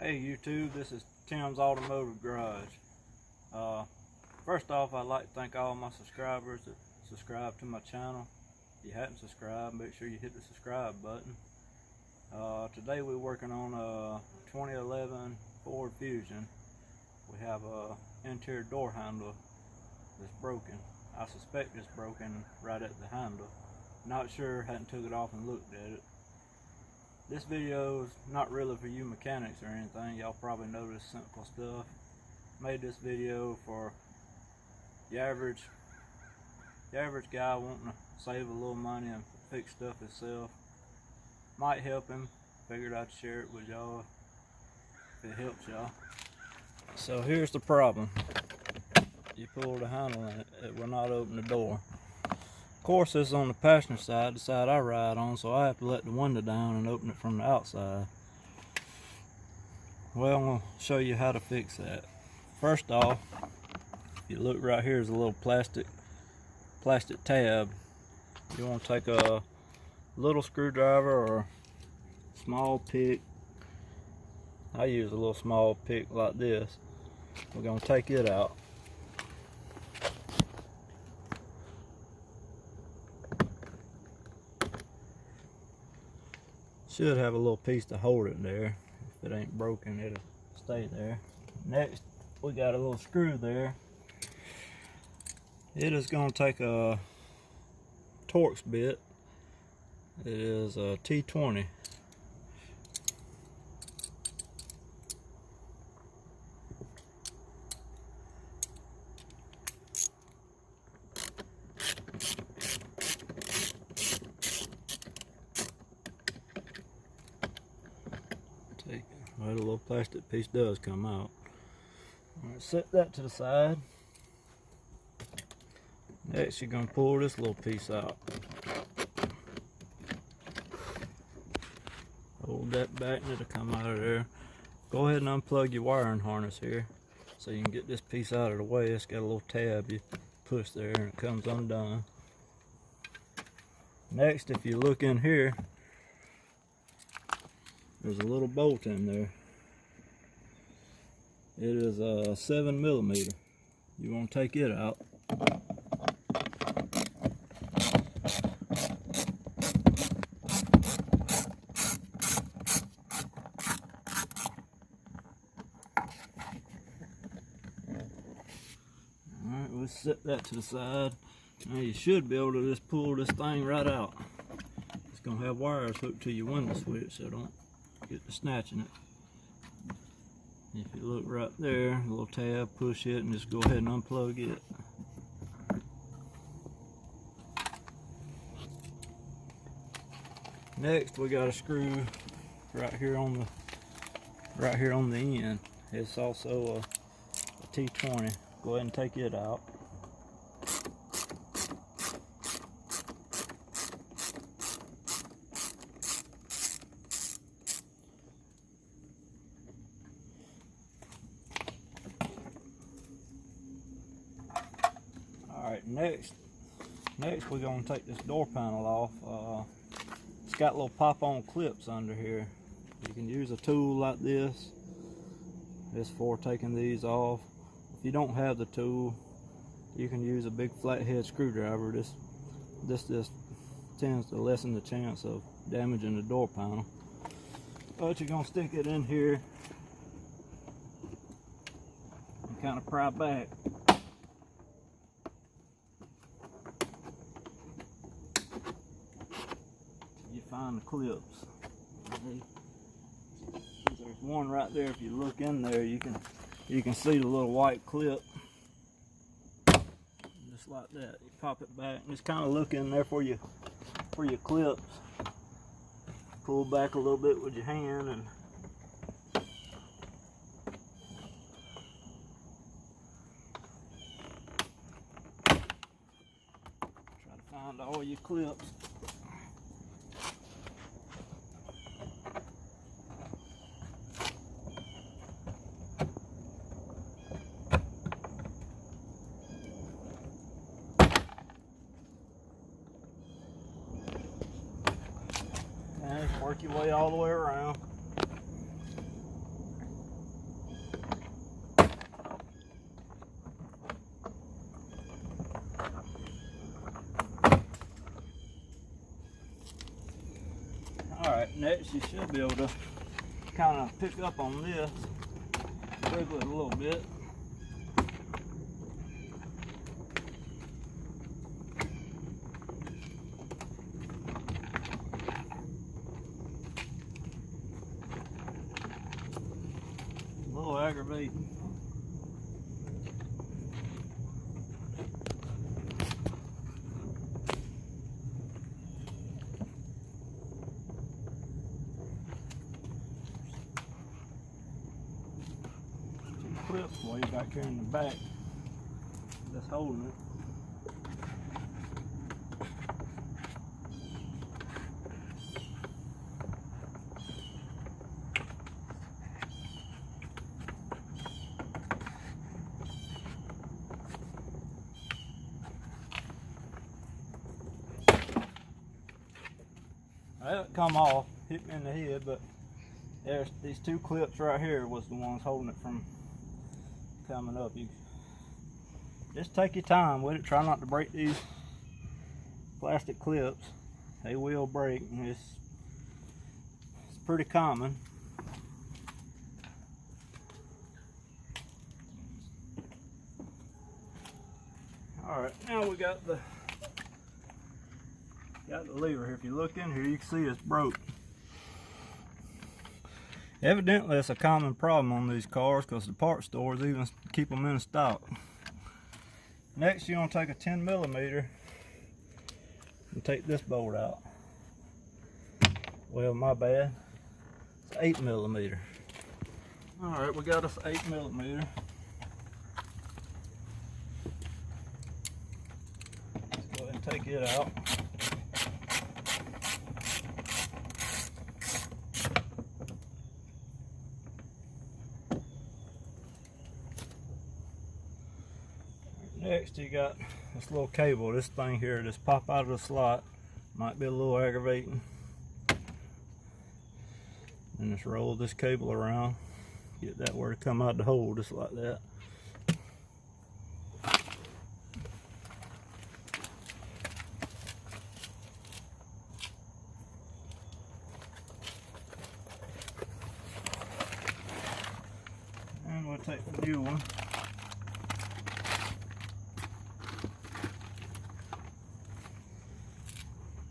Hey YouTube, this is Tim's Automotive Garage. First off, I'd like to thank all my subscribers that subscribe to my channel. If you hadn't subscribed, make sure you hit the subscribe button. Today we're working on a 2011 Ford Fusion. We have a interior door handle that's broken. I suspect it's broken right at the handle. Not sure, hadn't took it off and looked at it. This video is not really for you mechanics or anything. Y'all probably know this simple stuff. Made this video for the average guy wanting to save a little money and fix stuff himself. Might help him. Figured I'd share it with y'all if it helps y'all. So here's the problem. You pull the handle and it will not open the door. Of course, this is on the passenger side, the side I ride on, so I have to let the window down and open it from the outside. Well, I'm going to show you how to fix that. First off, if you look right here, there's a little plastic tab. You want to take a little screwdriver or small pick. I use a little small pick like this. We're going to take it out. Should have a little piece to hold it there. If it ain't broken, it'll stay there. Next, we got a little screw there. It is going to take a Torx bit. It is a T20. Well, the little plastic piece does come out. Alright, set that to the side. Next, you're going to pull this little piece out. Hold that back and it'll come out of there. Go ahead and unplug your wiring harness here so you can get this piece out of the way. It's got a little tab you push there and it comes undone. Next, if you look in here, there's a little bolt in there. It is a 7mm. You want to take it out. Alright, we'll set that to the side. Now you should be able to just pull this thing right out. It's going to have wires hooked to your window switch, so don't get to snatching it. If you look right there, a little tab, push it and just go ahead and unplug it. Next, we got a screw right here on the end. It's also a T20. Go ahead and take it out. Alright, next we're going to take this door panel off. It's got little pop-on clips under here. You can use a tool like this. It's for taking these off. If you don't have the tool, you can use a big flathead screwdriver. This just tends to lessen the chance of damaging the door panel. But you're going to stick it in here and kind of pry back. You find the clips. There's one right there. If you look in there, you can see the little white clip. Just like that. You pop it back and just kind of look in there for your clips. Pull back a little bit with your hand and try to find all your clips. And work your way all the way around. next you should be able to kind of pick up on this, wiggle it a little bit. A little aggravating. Clips way back here in the back that's holding it. Well, it come off, hit me in the head, but there's these two clips right here was the ones holding it from coming up. You just take your time with it. Try not to break these plastic clips. They will break, and it's pretty common. All right, now we got the lever here. If you look in here, you can see it's broke. Evidently, it's a common problem on these cars because the parts stores even keep them in stock. Next, you're going to take a 10mm and take this bolt out. Well, my bad. It's 8mm. Alright, we got us 8mm. Let's go ahead and take it out. Next, you got this little cable. This thing here just pop out of the slot. Might be a little aggravating. And just roll this cable around. Get that where to come out the hole, just like that. And we'll take the new one.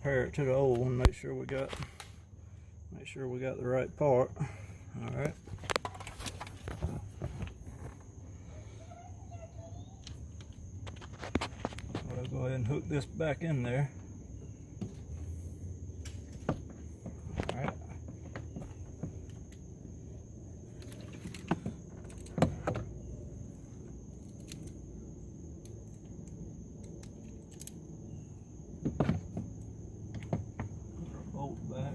Compare it to the old one, make sure we got the right part. All right. I'll go ahead and hook this back in there. All right. Bolt back.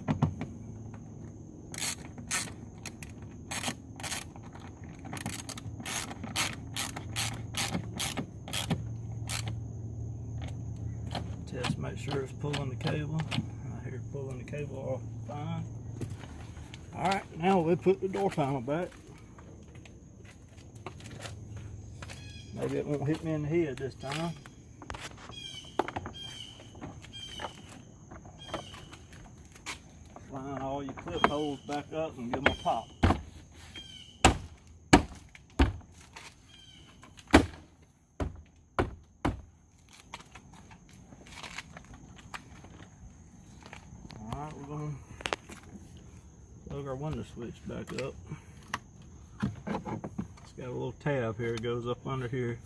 Test, make sure it's pulling the cable. I hear it pulling the cable off fine. Alright, now we'll put the door panel back. Maybe it won't hit me in the head this time. Line all your clip holes back up and give them a pop. Alright, we're going to plug our window switch back up. It's got a little tab here, it goes up under here.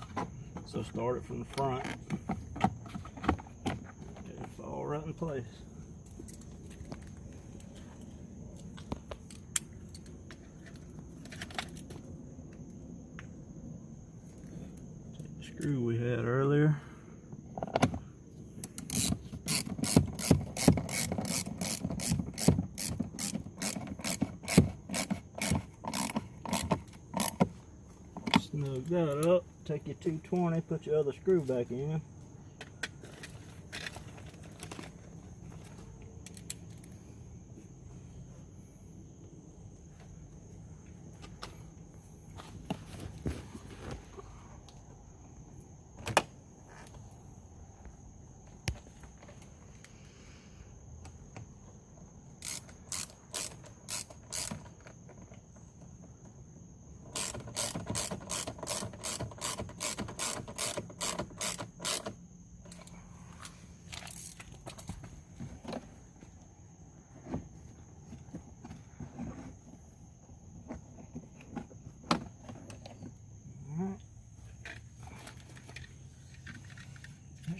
So start it from the front. It'll fall right in place. Screw we had earlier. Snug that up, take your 220, put your other screw back in.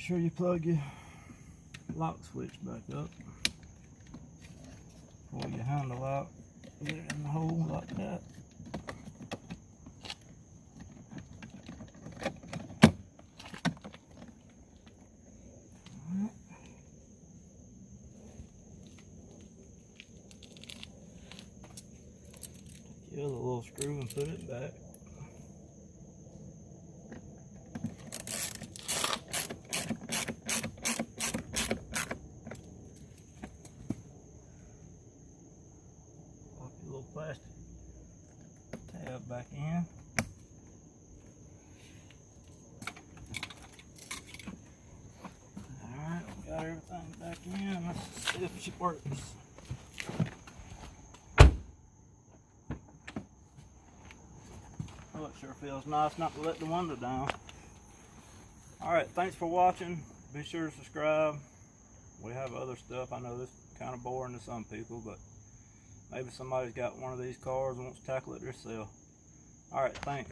sure you plug your lock switch back up. Pull your handle out, get it in the hole like that. Take the other little screw and put it back. Plastic tab back in. Alright, we got everything back in. Let's see if she works. Oh, it sure feels nice not to let the window down. Alright, thanks for watching. Be sure to subscribe. We have other stuff. I know this is kind of boring to some people, but maybe somebody's got one of these cars and wants to tackle it themselves. Alright, thanks.